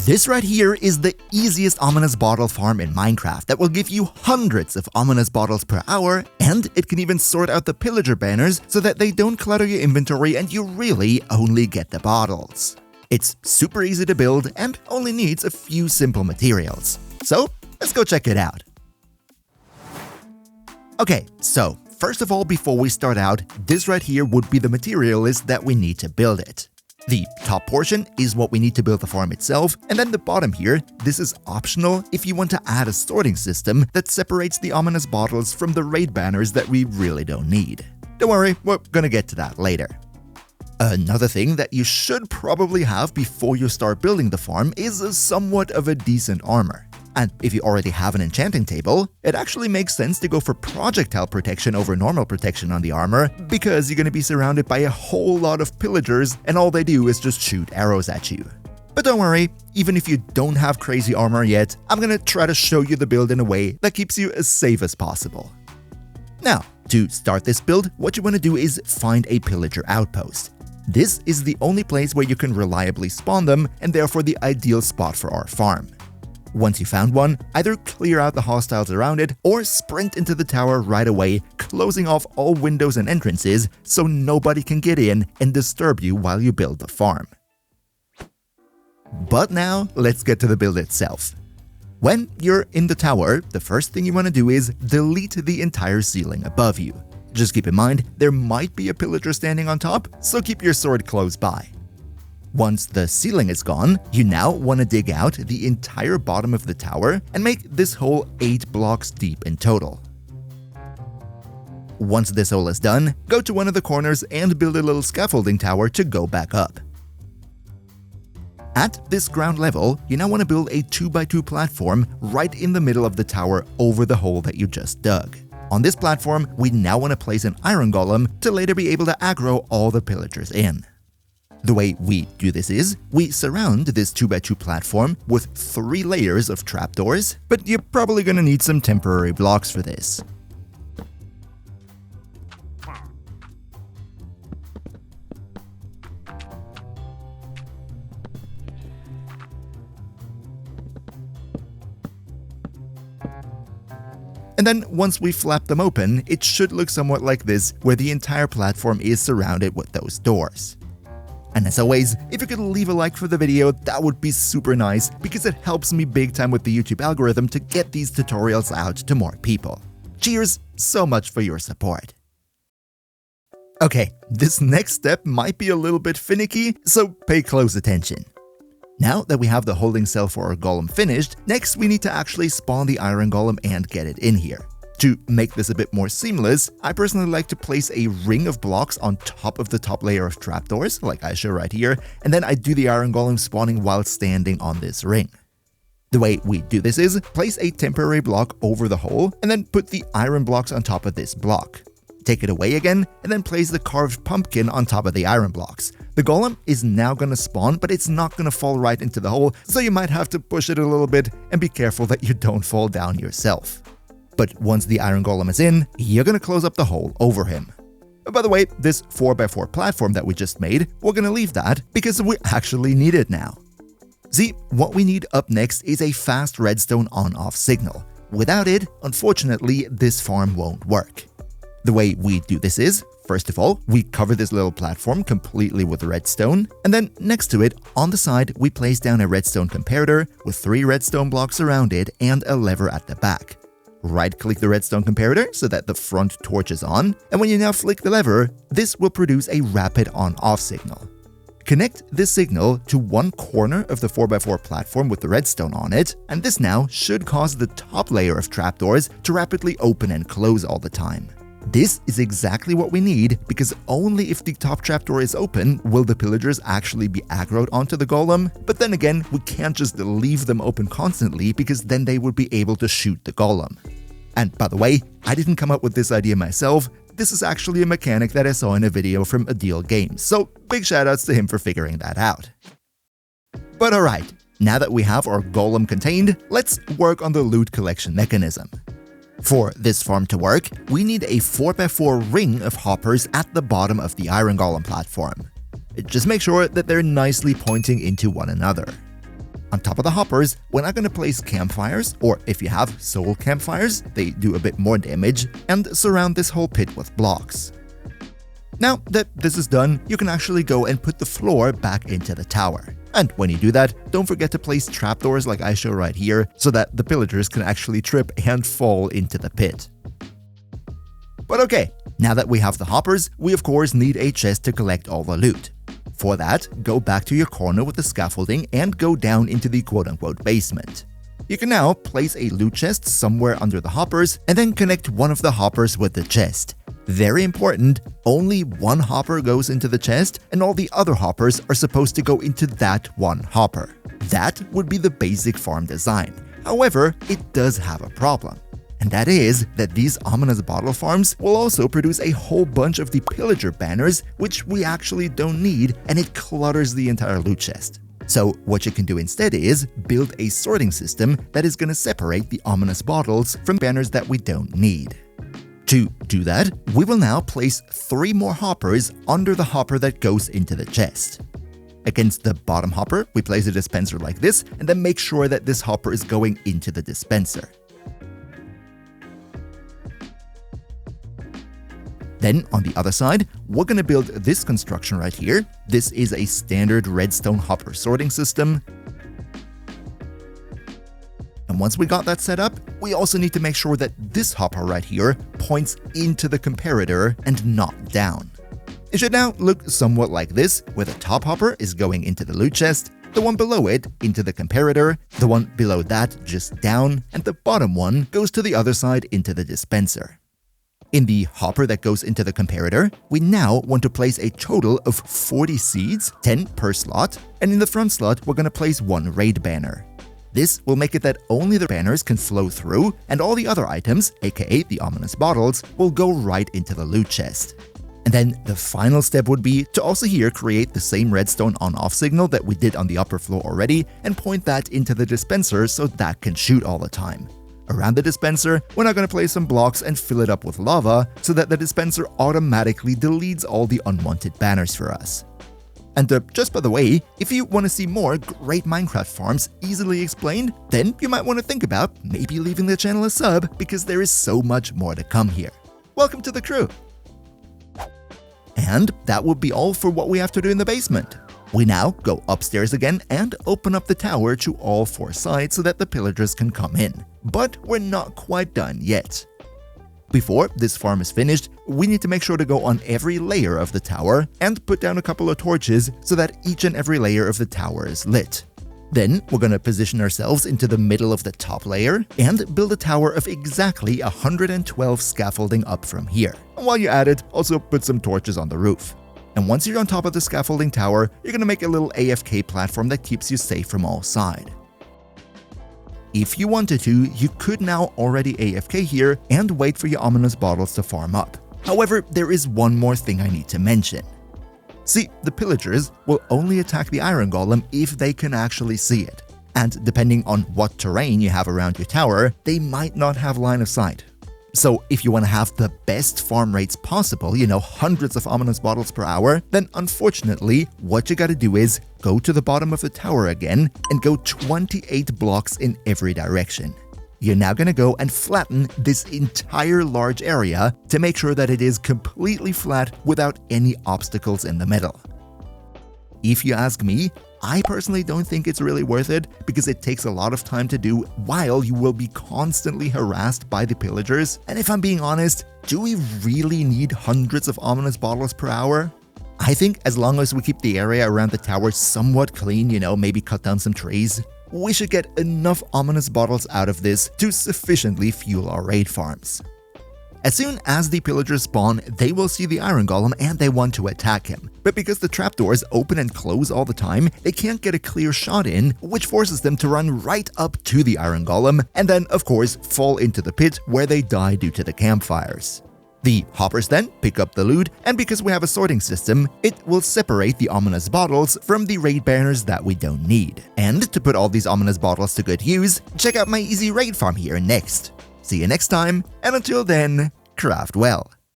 This right here is the easiest ominous bottle farm in Minecraft that will give you hundreds of ominous bottles per hour, and it can even sort out the pillager banners so that they don't clutter your inventory and you really only get the bottles. It's super easy to build and only needs a few simple materials. So let's go check it out. Okay, so first of all, before we start out, this right here would be the material list that we need to build it. The top portion is what we need to build the farm itself, and then the bottom here, this is optional if you want to add a sorting system that separates the ominous bottles from the raid banners that we really don't need. Don't worry, we're gonna get to that later. Another thing that you should probably have before you start building the farm is somewhat of a decent armor. And if you already have an enchanting table, it actually makes sense to go for projectile protection over normal protection on the armor, because you're going to be surrounded by a whole lot of pillagers and all they do is just shoot arrows at you. But don't worry, even if you don't have crazy armor yet, I'm going to try to show you the build in a way that keeps you as safe as possible. Now, to start this build, what you want to do is find a pillager outpost. This is the only place where you can reliably spawn them and therefore the ideal spot for our farm. Once you found one, either clear out the hostiles around it or sprint into the tower right away, closing off all windows and entrances so nobody can get in and disturb you while you build the farm. But now, let's get to the build itself. When you're in the tower, the first thing you want to do is delete the entire ceiling above you. Just keep in mind, there might be a pillager standing on top, so keep your sword close by. Once the ceiling is gone, you now want to dig out the entire bottom of the tower and make this hole 8 blocks deep in total. Once this hole is done, go to one of the corners and build a little scaffolding tower to go back up. At this ground level, you now want to build a 2x2 platform right in the middle of the tower over the hole that you just dug. On this platform, we now want to place an iron golem to later be able to aggro all the pillagers in. The way we do this is, we surround this 2x2 platform with 3 layers of trapdoors, but you're probably gonna need some temporary blocks for this. And then once we flap them open, it should look somewhat like this, where the entire platform is surrounded with those doors. And as always, if you could leave a like for the video, that would be super nice, because it helps me big time with the YouTube algorithm to get these tutorials out to more people. Cheers so much for your support. Okay, this next step might be a little bit finicky, so pay close attention. Now that we have the holding cell for our golem finished, next we need to actually spawn the iron golem and get it in here. To make this a bit more seamless, I personally like to place a ring of blocks on top of the top layer of trapdoors, like I show right here, and then I do the iron golem spawning while standing on this ring. The way we do this is, place a temporary block over the hole, and then put the iron blocks on top of this block. Take it away again, and then place the carved pumpkin on top of the iron blocks. The golem is now gonna spawn, but it's not gonna fall right into the hole, so you might have to push it a little bit, and be careful that you don't fall down yourself. But once the iron golem is in, you're gonna close up the hole over him. By the way, this 4x4 platform that we just made, we're gonna leave that because we actually need it now. See, what we need up next is a fast redstone on-off signal. Without it, unfortunately, this farm won't work. The way we do this is, first of all, we cover this little platform completely with redstone, and then next to it, on the side, we place down a redstone comparator with 3 redstone blocks around it and a lever at the back. Right-click the redstone comparator so that the front torch is on, and when you now flick the lever, this will produce a rapid on-off signal. Connect this signal to one corner of the 4x4 platform with the redstone on it, and this now should cause the top layer of trapdoors to rapidly open and close all the time. This is exactly what we need, because only if the top trapdoor is open will the pillagers actually be aggroed onto the golem, but then again, we can't just leave them open constantly because then they would be able to shoot the golem. And by the way, I didn't come up with this idea myself, this is actually a mechanic that I saw in a video from AdilGamez, so big shoutouts to him for figuring that out. But alright, now that we have our golem contained, let's work on the loot collection mechanism. For this farm to work, we need a 4x4 ring of hoppers at the bottom of the iron golem platform. Just make sure that they're nicely pointing into one another. On top of the hoppers, we're not going to place campfires, or if you have soul campfires, they do a bit more damage, and surround this whole pit with blocks. Now that this is done, you can actually go and put the floor back into the tower. And when you do that, don't forget to place trapdoors like I show right here, so that the pillagers can actually trip and fall into the pit. But okay, now that we have the hoppers, we of course need a chest to collect all the loot. For that, go back to your corner with the scaffolding and go down into the quote-unquote basement. You can now place a loot chest somewhere under the hoppers and then connect one of the hoppers with the chest. Very important, only one hopper goes into the chest and all the other hoppers are supposed to go into that one hopper. That would be the basic farm design. However, it does have a problem. And that is that these ominous bottle farms will also produce a whole bunch of the pillager banners, which we actually don't need, and it clutters the entire loot chest. So what you can do instead is build a sorting system that is going to separate the ominous bottles from banners that we don't need. To do that, we will now place 3 more hoppers under the hopper that goes into the chest. Against the bottom hopper, we place a dispenser like this, and then make sure that this hopper is going into the dispenser. Then on the other side, we're going to build this construction right here. This is a standard redstone hopper sorting system. And once we got that set up, we also need to make sure that this hopper right here points into the comparator and not down. It should now look somewhat like this, where the top hopper is going into the loot chest, the one below it into the comparator, the one below that just down, and the bottom one goes to the other side into the dispenser. In the hopper that goes into the comparator, we now want to place a total of 40 seeds, 10 per slot, and in the front slot we're going to place 1 raid banner. This will make it that only the banners can flow through, and all the other items, aka the ominous bottles, will go right into the loot chest. And then the final step would be to also here create the same redstone on-off signal that we did on the upper floor already, and point that into the dispenser so that can shoot all the time. Around the dispenser, we're now going to place some blocks and fill it up with lava so that the dispenser automatically deletes all the unwanted banners for us. And just by the way, if you want to see more great Minecraft farms easily explained, then you might want to think about maybe leaving the channel a sub, because there is so much more to come here. Welcome to the crew! And that would be all for what we have to do in the basement. We now go upstairs again and open up the tower to all 4 sides so that the pillagers can come in. But we're not quite done yet. Before this farm is finished, we need to make sure to go on every layer of the tower and put down a couple of torches so that each and every layer of the tower is lit. Then we're going to position ourselves into the middle of the top layer and build a tower of exactly 112 scaffolding up from here. And while you're at it, also put some torches on the roof. And once you're on top of the scaffolding tower, you're going to make a little AFK platform that keeps you safe from all sides. If you wanted to, you could now already AFK here and wait for your ominous bottles to farm up. However, there is one more thing I need to mention. See, the pillagers will only attack the iron golem if they can actually see it. And depending on what terrain you have around your tower, they might not have line of sight. So if you want to have the best farm rates possible, hundreds of ominous bottles per hour, then unfortunately, what you gotta do is go to the bottom of the tower again and go 28 blocks in every direction. You're now gonna go and flatten this entire large area to make sure that it is completely flat without any obstacles in the middle. If you ask me, I personally don't think it's really worth it because it takes a lot of time to do while you will be constantly harassed by the pillagers. And if I'm being honest, do we really need hundreds of ominous bottles per hour? I think as long as we keep the area around the tower somewhat clean, maybe cut down some trees, we should get enough ominous bottles out of this to sufficiently fuel our raid farms. As soon as the pillagers spawn, they will see the iron golem and they want to attack him. But because the trapdoors open and close all the time, they can't get a clear shot in, which forces them to run right up to the iron golem and then, of course, fall into the pit where they die due to the campfires. The hoppers then pick up the loot, and because we have a sorting system, it will separate the ominous bottles from the raid banners that we don't need. And to put all these ominous bottles to good use, check out my easy raid farm here next. See you next time, and until then, craft well.